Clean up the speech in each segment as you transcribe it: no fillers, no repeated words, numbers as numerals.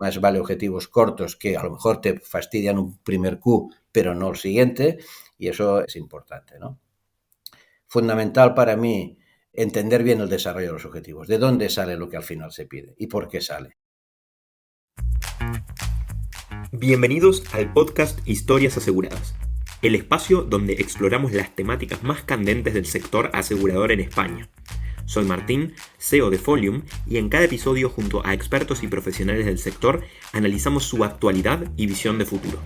Más vale objetivos cortos que a lo mejor te fastidian un primer Q, pero no el siguiente, y eso es importante, ¿no? Fundamental para mí entender bien el desarrollo de los objetivos, de dónde sale lo que al final se pide y por qué sale. Bienvenidos al podcast Historias Aseguradas, el espacio donde exploramos las temáticas más candentes del sector asegurador en España. Soy Martín, CEO de Folium, y en cada episodio junto a expertos y profesionales del sector analizamos su actualidad y visión de futuro.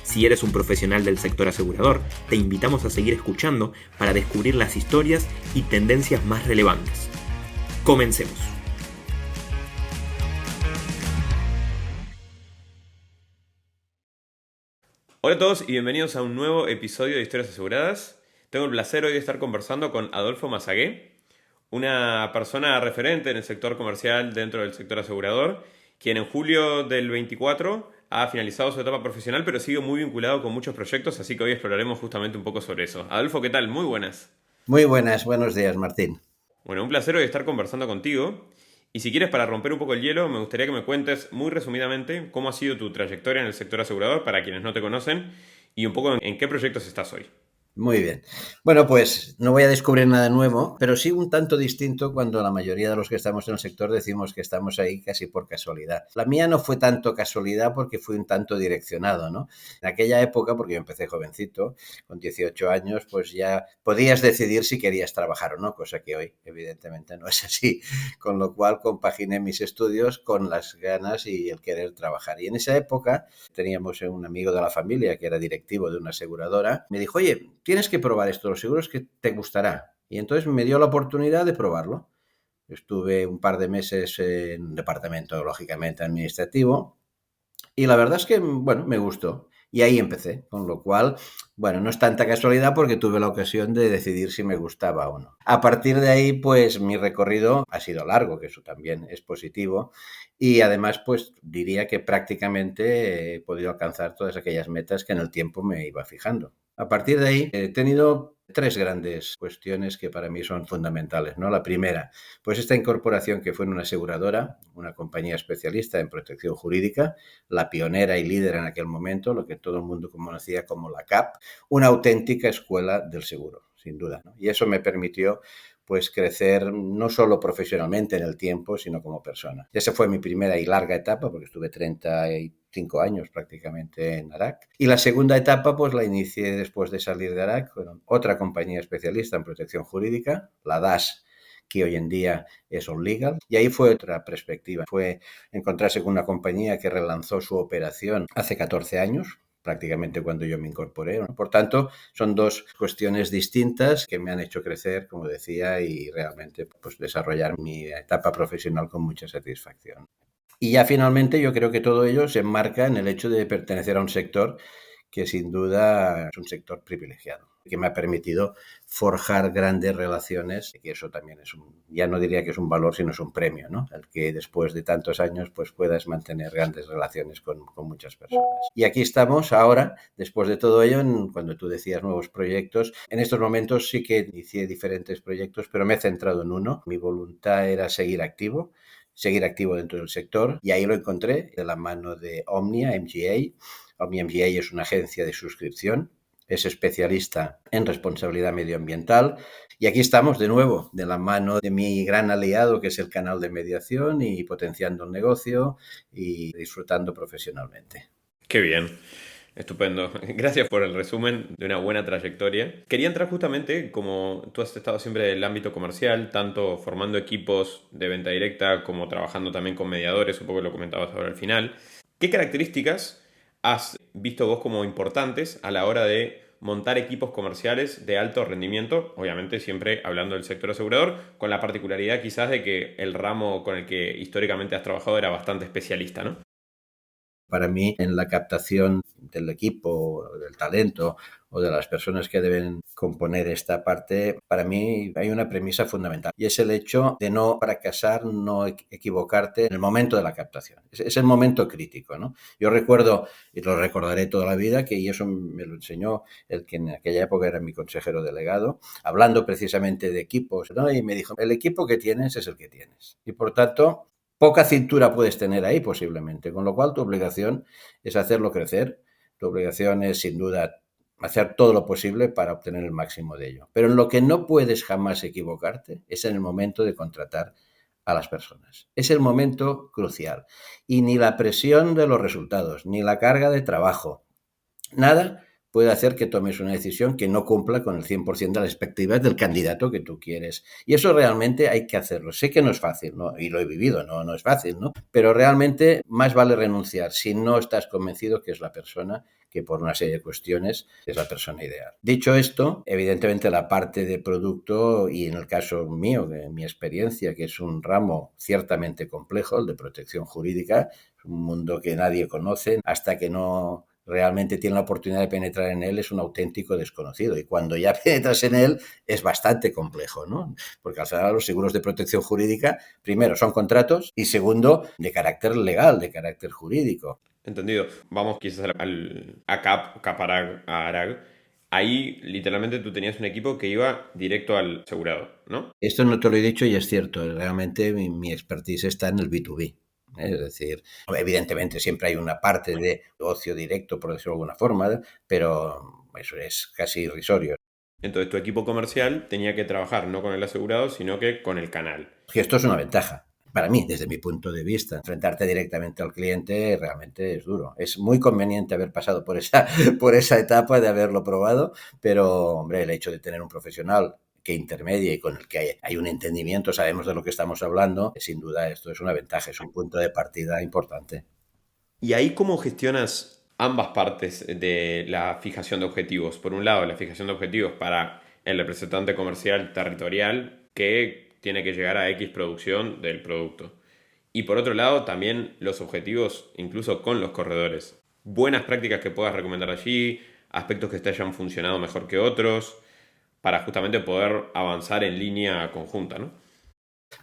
Si eres un profesional del sector asegurador, te invitamos a seguir escuchando para descubrir las historias y tendencias más relevantes. Comencemos. Hola a todos y bienvenidos a un nuevo episodio de Historias Aseguradas. Tengo el placer hoy de estar conversando con Adolfo Massagué, una persona referente en el sector comercial dentro del sector asegurador, quien en julio del 24 ha finalizado su etapa profesional, pero sigue muy vinculado con muchos proyectos, así que hoy exploraremos justamente un poco sobre eso. Adolfo, ¿qué tal? Muy buenas. Muy buenas, buenos días, Martín. Bueno, un placer hoy estar conversando contigo. Y si quieres, para romper un poco el hielo, me gustaría que me cuentes muy resumidamente cómo ha sido tu trayectoria en el sector asegurador para quienes no te conocen y un poco en qué proyectos estás hoy. Muy bien. Bueno, pues no voy a descubrir nada nuevo, pero sí un tanto distinto cuando la mayoría de los que estamos en el sector decimos que estamos ahí casi por casualidad. La mía no fue tanto casualidad porque fui un tanto direccionado, ¿no? En aquella época, porque yo empecé jovencito, con 18 años, pues ya podías decidir si querías trabajar o no, cosa que hoy evidentemente no es así. Con lo cual compaginé mis estudios con las ganas y el querer trabajar. Y en esa época teníamos un amigo de la familia que era directivo de una aseguradora. Me dijo, oye, tienes que probar esto, los seguros que te gustará. Y entonces me dio la oportunidad de probarlo. Estuve un par de meses en un departamento, lógicamente, administrativo. Y la verdad es que, bueno, me gustó. Y ahí empecé, con lo cual, bueno, no es tanta casualidad porque tuve la ocasión de decidir si me gustaba o no. A partir de ahí, pues mi recorrido ha sido largo, que eso también es positivo. Y además, pues diría que prácticamente he podido alcanzar todas aquellas metas que en el tiempo me iba fijando. A partir de ahí, he tenido tres grandes cuestiones que para mí son fundamentales, ¿no? La primera, pues esta incorporación que fue en una aseguradora, una compañía especialista en protección jurídica, la pionera y líder en aquel momento, lo que todo el mundo conocía como la CAP, una auténtica escuela del seguro, sin duda, ¿no? Y eso me permitió pues crecer no solo profesionalmente en el tiempo, sino como persona. Esa fue mi primera y larga etapa, porque estuve 35 años prácticamente en ARAC. Y la segunda etapa pues la inicié después de salir de ARAC con otra compañía especialista en protección jurídica, la DAS, que hoy en día es On Legal. Y ahí fue otra perspectiva. Fue encontrarse con una compañía que relanzó su operación hace 14 años, prácticamente cuando yo me incorporé, ¿no? Por tanto, son dos cuestiones distintas que me han hecho crecer, como decía, y realmente pues, desarrollar mi etapa profesional con mucha satisfacción. Y ya finalmente yo creo que todo ello se enmarca en el hecho de pertenecer a un sector que sin duda es un sector privilegiado, que me ha permitido forjar grandes relaciones, y eso también es ya no diría que es un valor, sino es un premio, ¿no? El que después de tantos años pues puedas mantener grandes relaciones con muchas personas. Y aquí estamos ahora, después de todo ello, cuando tú decías nuevos proyectos, en estos momentos sí que inicié diferentes proyectos, pero me he centrado en uno. Mi voluntad era seguir activo dentro del sector, y ahí lo encontré de la mano de Omnia, MGA. Omnia MGA es una agencia de suscripción, es especialista en responsabilidad medioambiental, y aquí estamos de nuevo de la mano de mi gran aliado que es el canal de mediación y potenciando el negocio y disfrutando profesionalmente. Qué bien. Estupendo. Gracias por el resumen de una buena trayectoria. Quería entrar justamente, como tú has estado siempre en el ámbito comercial, tanto formando equipos de venta directa como trabajando también con mediadores, un poco lo comentabas ahora al final. ¿Qué características has visto vos como importantes a la hora de montar equipos comerciales de alto rendimiento? Obviamente siempre hablando del sector asegurador, con la particularidad quizás de que el ramo con el que históricamente has trabajado era bastante especialista, ¿no? Para mí, en la captación del equipo, del talento o de las personas que deben componer esta parte, para mí hay una premisa fundamental y es el hecho de no fracasar, no equivocarte en el momento de la captación. Es el momento crítico, ¿no? Yo recuerdo, y lo recordaré toda la vida, y eso me lo enseñó el que en aquella época era mi consejero delegado, hablando precisamente de equipos, ¿no? Y me dijo, el equipo que tienes es el que tienes. Y por tanto, poca cintura puedes tener ahí posiblemente, con lo cual tu obligación es hacerlo crecer, tu obligación es sin duda hacer todo lo posible para obtener el máximo de ello. Pero en lo que no puedes jamás equivocarte es en el momento de contratar a las personas. Es el momento crucial. Y ni la presión de los resultados, ni la carga de trabajo, nada puede hacer que tomes una decisión que no cumpla con el 100% de las expectativas del candidato que tú quieres. Y eso realmente hay que hacerlo. Sé que no es fácil, ¿no? Y lo he vivido, no es fácil, ¿no? Pero realmente más vale renunciar si no estás convencido que es la persona que por una serie de cuestiones es la persona ideal. Dicho esto, evidentemente la parte de producto y en el caso mío, de mi experiencia, que es un ramo ciertamente complejo, el de protección jurídica, es un mundo que nadie conoce hasta que no realmente tiene la oportunidad de penetrar en él, es un auténtico desconocido. Y cuando ya penetras en él, es bastante complejo, ¿no? Porque al final los seguros de protección jurídica, primero, son contratos y segundo, de carácter legal, de carácter jurídico. Entendido. Vamos quizás a Caparag, a Arag. Ahí literalmente tú tenías un equipo que iba directo al asegurado, ¿no? Esto no te lo he dicho y es cierto, realmente mi expertise está en el B2B. Es decir, evidentemente siempre hay una parte de ocio directo, por decirlo de alguna forma, pero eso es casi irrisorio. Entonces tu equipo comercial tenía que trabajar no con el asegurado, sino que con el canal. Y esto es una ventaja. Para mí, desde mi punto de vista, enfrentarte directamente al cliente realmente es duro. Es muy conveniente haber pasado por esa etapa de haberlo probado, pero, hombre, el hecho de tener un profesional que intermedia y con el que hay un entendimiento, sabemos de lo que estamos hablando, sin duda esto es una ventaja, es un punto de partida importante. ¿Y ahí cómo gestionas ambas partes de la fijación de objetivos? Por un lado, la fijación de objetivos para el representante comercial territorial que tiene que llegar a X producción del producto. Y por otro lado, también los objetivos, incluso con los corredores. Buenas prácticas que puedas recomendar allí, aspectos que te hayan funcionado mejor que otros, para justamente poder avanzar en línea conjunta, ¿no?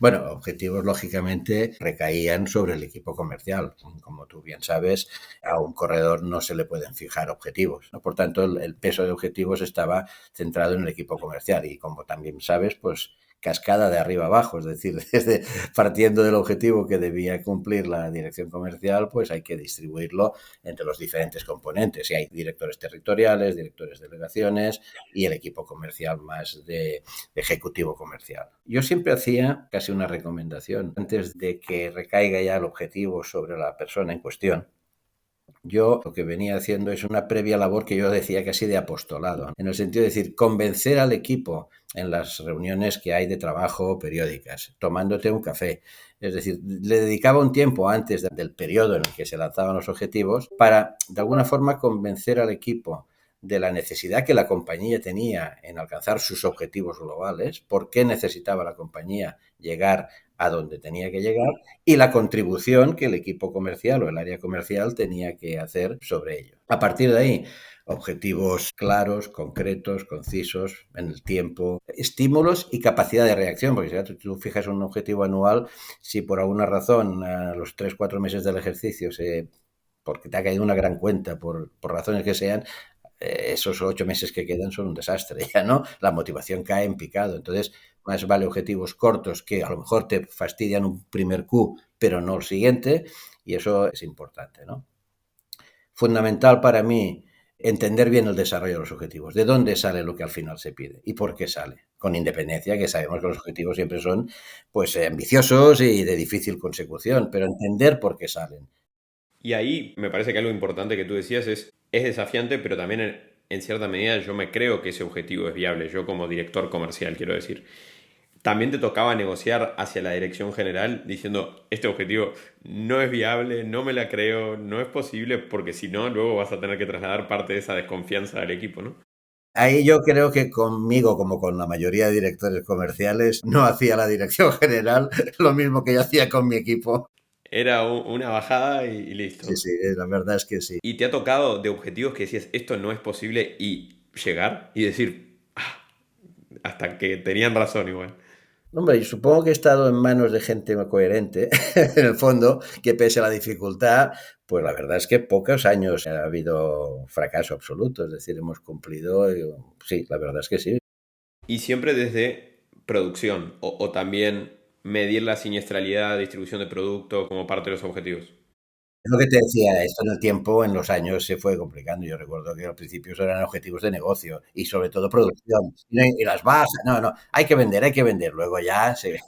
Bueno, objetivos lógicamente recaían sobre el equipo comercial. Como tú bien sabes, a un corredor no se le pueden fijar objetivos, ¿no? Por tanto, el peso de objetivos estaba centrado en el equipo comercial y como también sabes, pues cascada de arriba abajo, es decir, desde partiendo del objetivo que debía cumplir la dirección comercial, pues hay que distribuirlo entre los diferentes componentes. Y hay directores territoriales, directores de delegaciones y el equipo comercial más de ejecutivo comercial. Yo siempre hacía casi una recomendación antes de que recaiga ya el objetivo sobre la persona en cuestión. Yo lo que venía haciendo es una previa labor que yo decía casi de apostolado, en el sentido de decir, convencer al equipo en las reuniones que hay de trabajo periódicas, tomándote un café. Es decir, le dedicaba un tiempo antes del periodo en el que se lanzaban los objetivos para, de alguna forma, convencer al equipo de la necesidad que la compañía tenía en alcanzar sus objetivos globales, por qué necesitaba la compañía llegar a donde tenía que llegar y la contribución que el equipo comercial o el área comercial tenía que hacer sobre ello. A partir de ahí, objetivos claros, concretos, concisos, en el tiempo, estímulos y capacidad de reacción, porque si tú fijas un objetivo anual, si por alguna razón a los 3 o 4 meses del ejercicio porque te ha caído una gran cuenta por razones que sean, esos 8 meses que quedan son un desastre, ya no, la motivación cae en picado. Entonces, más vale objetivos cortos que a lo mejor te fastidian un primer Q, pero no el siguiente, y eso es importante, ¿no? Fundamental para mí entender bien el desarrollo de los objetivos, de dónde sale lo que al final se pide y por qué sale, con independencia que sabemos que los objetivos siempre son pues ambiciosos y de difícil consecución, pero entender por qué salen. Y ahí me parece que algo importante que tú decías es desafiante, pero también en cierta medida yo me creo que ese objetivo es viable, yo como director comercial quiero decir. También te tocaba negociar hacia la dirección general diciendo, este objetivo no es viable, no me la creo, no es posible, porque si no, luego vas a tener que trasladar parte de esa desconfianza al equipo, ¿no? Ahí yo creo que conmigo, como con la mayoría de directores comerciales, no hacía la dirección general lo mismo que yo hacía con mi equipo. Era una bajada y Sí, listo. sí, la verdad es que sí. ¿Y te ha tocado de objetivos que decías, esto no es posible y llegar y decir, "Ah", hasta que tenían razón igual? Hombre, yo supongo que he estado en manos de gente coherente, en el fondo, que pese a la dificultad, pues la verdad es que pocos años ha habido fracaso absoluto, es decir, hemos cumplido, sí, la verdad es que sí. Y siempre desde producción o también medir la siniestralidad, distribución de producto como parte de los objetivos. Es lo que te decía, esto en el tiempo, en los años se fue complicando. Yo recuerdo que al principio eso eran objetivos de negocio y sobre todo producción. Y las bajas, no, no, hay que vender, hay que vender. Luego ya se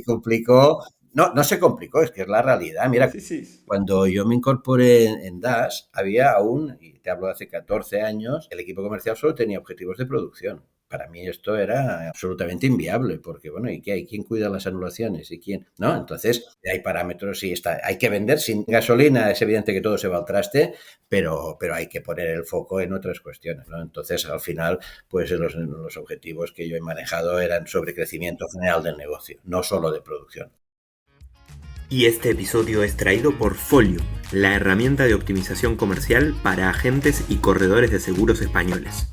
complicó. No, no se complicó, es que es la realidad. Mira, Sí, sí. cuando yo me incorporé en DAS, había aún, y te hablo de hace 14 años, el equipo comercial solo tenía objetivos de producción. Para mí esto era absolutamente inviable, porque bueno, ¿y qué hay? ¿Quién cuida las anulaciones? ¿Y quién? No, entonces hay parámetros y está, hay que vender sin gasolina, es evidente que todo se va al traste, pero hay que poner el foco en otras cuestiones, ¿no? Entonces, al final, pues los objetivos que yo he manejado eran sobre crecimiento general del negocio, no solo de producción. Y este episodio es traído por Folio, la herramienta de optimización comercial para agentes y corredores de seguros españoles.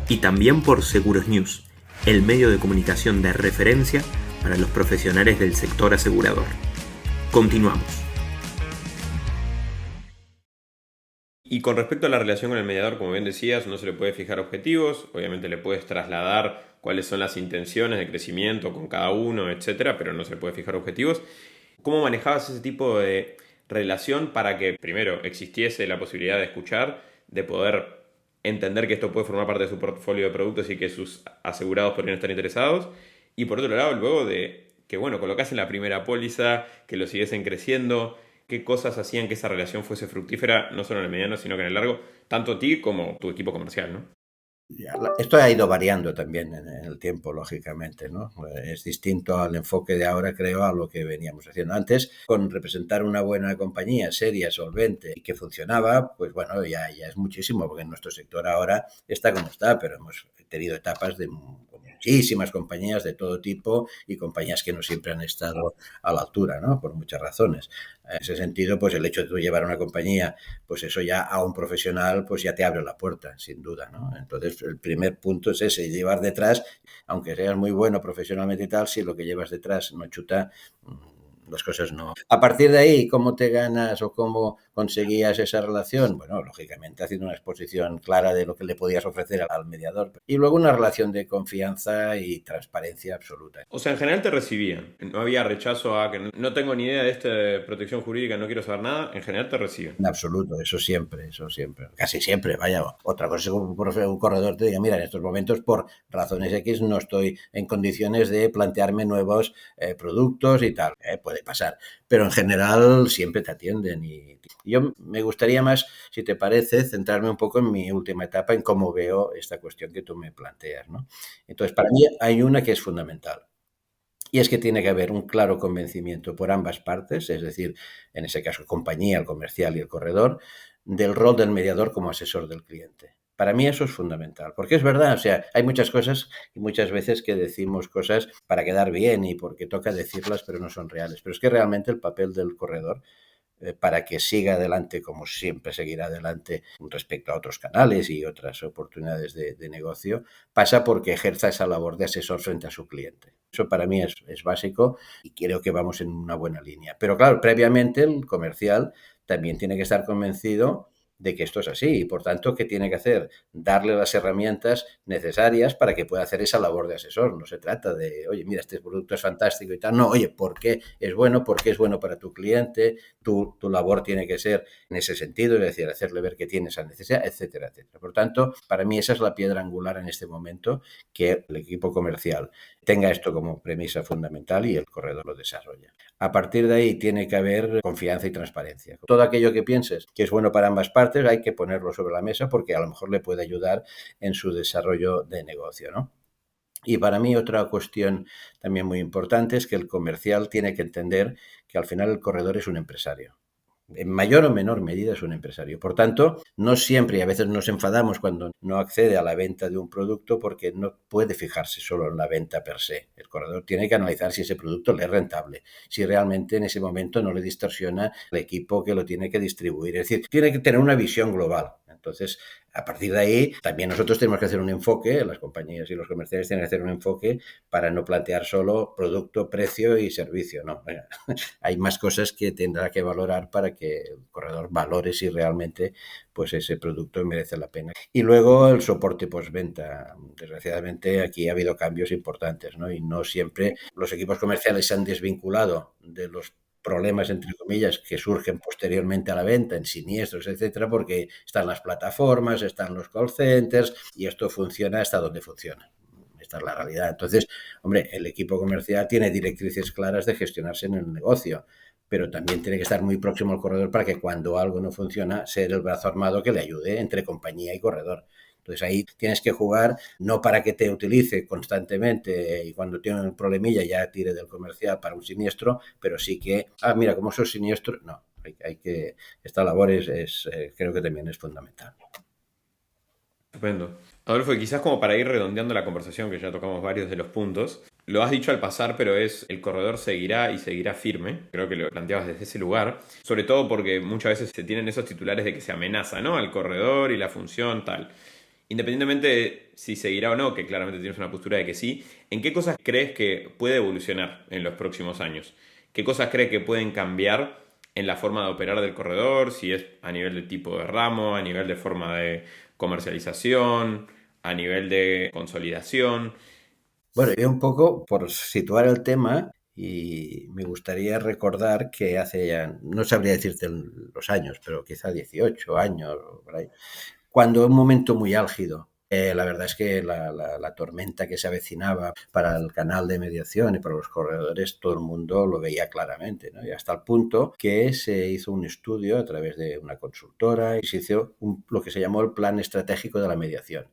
Y también por Seguros News, el medio de comunicación de referencia para los profesionales del sector asegurador. Continuamos. Y con respecto a la relación con el mediador, como bien decías, no se le puede fijar objetivos, obviamente le puedes trasladar cuáles son las intenciones de crecimiento con cada uno, etcétera, pero no se le puede fijar objetivos. ¿Cómo manejabas ese tipo de relación para que, primero, existiese la posibilidad de escuchar, de poder entender que esto puede formar parte de su portfolio de productos y que sus asegurados podrían estar interesados? Y por otro lado, luego de que, bueno, colocasen la primera póliza, que lo siguiesen creciendo, qué cosas hacían que esa relación fuese fructífera, no solo en el mediano, sino que en el largo, tanto a ti como tu equipo comercial, ¿no? Esto ha ido variando también en el tiempo, lógicamente, ¿no? Es distinto al enfoque de ahora, creo, a lo que veníamos haciendo antes. Con representar una buena compañía, seria, solvente y que funcionaba, pues bueno, ya es muchísimo, porque en nuestro sector ahora está como está, pero hemos tenido etapas de muchísimas compañías de todo tipo y compañías que no siempre han estado a la altura, ¿no? Por muchas razones. En ese sentido, pues el hecho de tú llevar una compañía, pues eso ya a un profesional, pues ya te abre la puerta, sin duda, ¿no? Entonces, el primer punto es ese, llevar detrás, aunque seas muy bueno profesionalmente y tal, si lo que llevas detrás no chuta, las cosas no. A partir de ahí, ¿cómo te ganas o cómo conseguías esa relación? Bueno, lógicamente haciendo una exposición clara de lo que le podías ofrecer al mediador. Y luego una relación de confianza y transparencia absoluta. O sea, en general te recibían. No había rechazo a que no tengo ni idea de esta protección jurídica, no quiero saber nada. En general te reciben. En absoluto, eso siempre, casi siempre, vaya. Otra cosa es que un corredor te diga, mira, en estos momentos por razones X no estoy en condiciones de plantearme nuevos productos y tal, puede pasar, pero en general siempre te atienden y yo me gustaría más, si te parece, centrarme un poco en mi última etapa, en cómo veo esta cuestión que tú me planteas, ¿no? Entonces, para mí hay una que es fundamental. Y es que tiene que haber un claro convencimiento por ambas partes, es decir, en ese caso, compañía, el comercial y el corredor, del rol del mediador como asesor del cliente. Para mí eso es fundamental, porque es verdad, o sea, hay muchas cosas y muchas veces que decimos cosas para quedar bien y porque toca decirlas, pero no son reales. Pero es que realmente el papel del corredor para que siga adelante como siempre seguirá adelante respecto a otros canales y otras oportunidades de negocio, pasa porque ejerza esa labor de asesor frente a su cliente. Eso para mí es básico y creo que vamos en una buena línea. Pero claro, previamente el comercial también tiene que estar convencido de que esto es así y por tanto, ¿qué tiene que hacer? Darle las herramientas necesarias para que pueda hacer esa labor de asesor. No se trata de, oye, mira, este producto es fantástico y tal. No, oye, ¿por qué es bueno? ¿Por qué es bueno para tu cliente? Tu labor tiene que ser en ese sentido, es decir, hacerle ver que tiene esa necesidad, etcétera, etcétera. Por tanto, para mí esa es la piedra angular en este momento, que el equipo comercial tenga esto como premisa fundamental y el corredor lo desarrolla. A partir de ahí tiene que haber confianza y transparencia. Todo aquello que pienses que es bueno para ambas partes hay que ponerlo sobre la mesa porque a lo mejor le puede ayudar en su desarrollo de negocio, ¿no? Y para mí otra cuestión también muy importante es que el comercial tiene que entender que al final el corredor es un empresario. En mayor o menor medida es un empresario. Por tanto, no siempre, y a veces nos enfadamos cuando no accede a la venta de un producto porque no puede fijarse solo en la venta per se. El corredor tiene que analizar si ese producto le es rentable, si realmente en ese momento no le distorsiona el equipo que lo tiene que distribuir. Es decir, tiene que tener una visión global. Entonces, A partir de ahí, también nosotros tenemos que hacer un enfoque, las compañías y los comerciales tienen que hacer un enfoque para no plantear solo producto, precio y servicio, ¿no? Hay más cosas que tendrá que valorar para que el corredor valore si realmente pues ese producto merece la pena. Y luego el soporte postventa. Desgraciadamente aquí ha habido cambios importantes, ¿no? Y no siempre los equipos comerciales se han desvinculado de los problemas, entre comillas, que surgen posteriormente a la venta en siniestros, etcétera, porque están las plataformas, están los call centers y esto funciona hasta donde funciona. Esta es la realidad. Entonces, hombre, el equipo comercial tiene directrices claras de gestionarse en el negocio, pero también tiene que estar muy próximo al corredor para que cuando algo no funciona, ser el brazo armado que le ayude entre compañía y corredor. Entonces ahí tienes que jugar no para que te utilice constantemente y cuando tiene un problemilla ya tire del comercial para un siniestro, pero sí que, mira, como sos siniestro, no, hay que, esta labor creo que también es fundamental. Estupendo. Adolfo, y quizás como para ir redondeando la conversación, que ya tocamos varios de los puntos, lo has dicho al pasar, pero el corredor seguirá y seguirá firme. Creo que lo planteabas desde ese lugar. Sobre todo porque muchas veces se tienen esos titulares de que se amenaza, ¿no? Al corredor y la función, tal. Independientemente de si seguirá o no, que claramente tienes una postura de que sí, ¿en qué cosas crees que puede evolucionar en los próximos años? ¿Qué cosas crees que pueden cambiar en la forma de operar del corredor? Si es a nivel de tipo de ramo, a nivel de forma de comercialización, a nivel de consolidación. Bueno, yo un poco por situar el tema, y me gustaría recordar que hace ya, no sabría decirte los años, pero quizá 18 años, por ahí, cuando un momento muy álgido. La verdad es que la tormenta que se avecinaba para el canal de mediación y para los corredores, todo el mundo lo veía claramente, ¿no? Y hasta el punto que se hizo un estudio a través de una consultora y se hizo lo que se llamó el Plan Estratégico de la Mediación.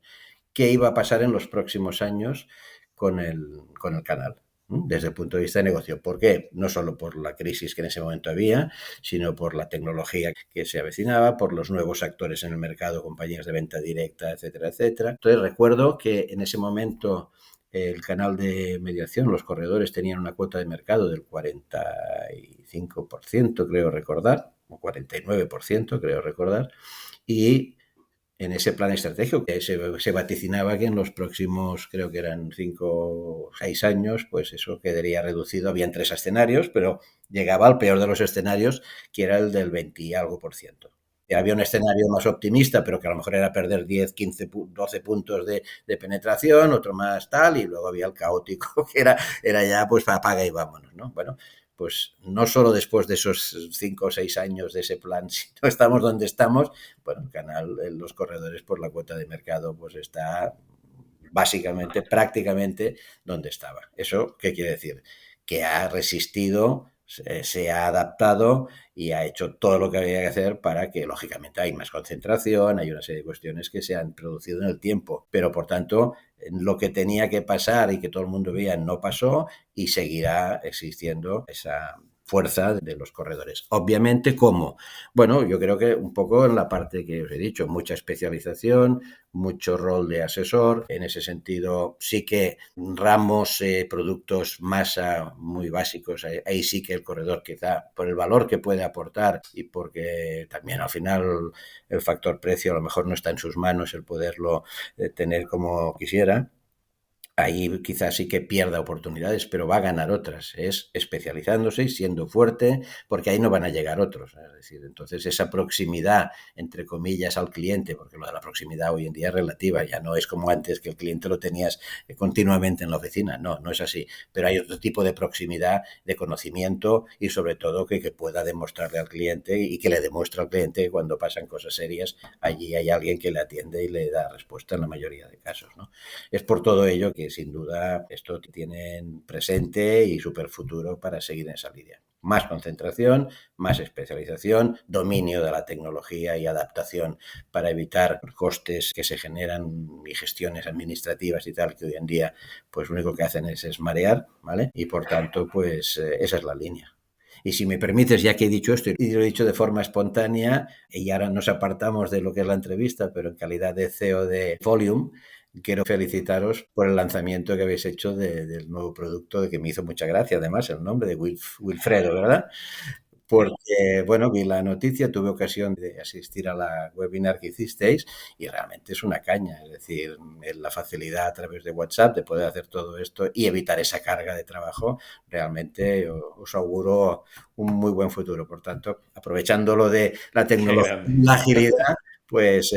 ¿Qué iba a pasar en los próximos años con el canal? Desde el punto de vista de negocio. ¿Por qué? No solo por la crisis que en ese momento había, sino por la tecnología que se avecinaba, por los nuevos actores en el mercado, compañías de venta directa, etcétera, etcétera. Entonces recuerdo que en ese momento el canal de mediación, los corredores tenían una cuota de mercado del 45%, creo recordar, o 49%, creo recordar, y en ese plan estratégico que se vaticinaba que en los próximos, creo que eran 5 o 6 años, pues eso quedaría reducido. Habían 3 escenarios, pero llegaba al peor de los escenarios, que era el del 20 y algo por ciento. Y había un escenario más optimista, pero que a lo mejor era perder 10, 15, 12 puntos de penetración, otro más tal, y luego había el caótico, que era ya pues apaga y vámonos, ¿no? Bueno, pues no solo después de esos 5 o 6 años de ese plan, si no estamos donde estamos, bueno, el canal, los corredores por la cuota de mercado, pues está básicamente, prácticamente donde estaba. ¿Eso qué quiere decir? Que ha resistido, se ha adaptado y ha hecho todo lo que había que hacer para que, lógicamente, hay más concentración, hay una serie de cuestiones que se han producido en el tiempo, pero por tanto, lo que tenía que pasar y que todo el mundo veía no pasó y seguirá existiendo esa fuerza de los corredores. Obviamente, ¿cómo? Bueno, yo creo que un poco en la parte que os he dicho, mucha especialización, mucho rol de asesor. En ese sentido, sí que ramos, productos, masa muy básicos, ahí sí que el corredor quizá por el valor que puede aportar y porque también al final el factor precio a lo mejor no está en sus manos el poderlo tener como quisiera. Ahí quizás sí que pierda oportunidades, pero va a ganar otras. Es especializándose y siendo fuerte, porque ahí no van a llegar otros. Es decir, entonces esa proximidad, entre comillas, al cliente, porque lo de la proximidad hoy en día es relativa, ya no es como antes que el cliente lo tenías continuamente en la oficina. No, no es así. Pero hay otro tipo de proximidad, de conocimiento y sobre todo que pueda demostrarle al cliente y que le demuestre al cliente que cuando pasan cosas serias, allí hay alguien que le atiende y le da respuesta en la mayoría de casos, ¿no? Es por todo ello que sin duda esto tienen presente y súper futuro para seguir en esa línea. Más concentración, más especialización, dominio de la tecnología y adaptación para evitar costes que se generan y gestiones administrativas y tal, que hoy en día pues lo único que hacen es marear, ¿vale? Y por tanto, pues esa es la línea. Y si me permites, ya que he dicho esto, y lo he dicho de forma espontánea, y ahora nos apartamos de lo que es la entrevista, pero en calidad de CEO de Folium, quiero felicitaros por el lanzamiento que habéis hecho del nuevo producto, de que me hizo mucha gracia, además, el nombre de Wilfredo, ¿verdad? porque, bueno, vi la noticia, tuve ocasión de asistir a la webinar que hicisteis y realmente es una caña. Es decir, la facilidad a través de WhatsApp de poder hacer todo esto y evitar esa carga de trabajo, realmente os auguro un muy buen futuro. Por tanto, aprovechando lo de la Qué tecnología grande. y la agilidad, pues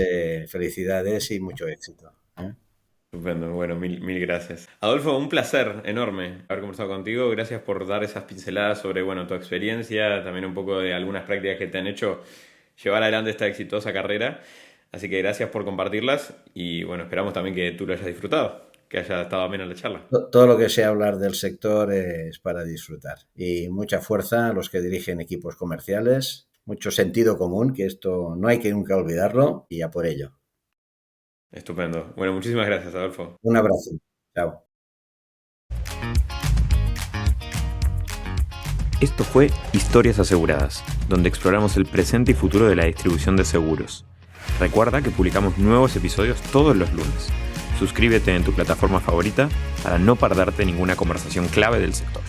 felicidades y mucho éxito. Estupendo, bueno, mil gracias. Adolfo, un placer enorme haber conversado contigo. Gracias por dar esas pinceladas sobre, bueno, tu experiencia, también un poco de algunas prácticas que te han hecho llevar adelante esta exitosa carrera. Así que gracias por compartirlas y, bueno, esperamos también que tú lo hayas disfrutado, que haya estado amena la charla. Todo lo que sea hablar del sector es para disfrutar. Y mucha fuerza a los que dirigen equipos comerciales, mucho sentido común, que esto no hay que nunca olvidarlo, y a por ello. Estupendo. Bueno, muchísimas gracias, Adolfo. Un abrazo. Chao. Esto fue Historias Aseguradas, donde exploramos el presente y futuro de la distribución de seguros. Recuerda que publicamos nuevos episodios todos los lunes. Suscríbete en tu plataforma favorita para no perderte ninguna conversación clave del sector.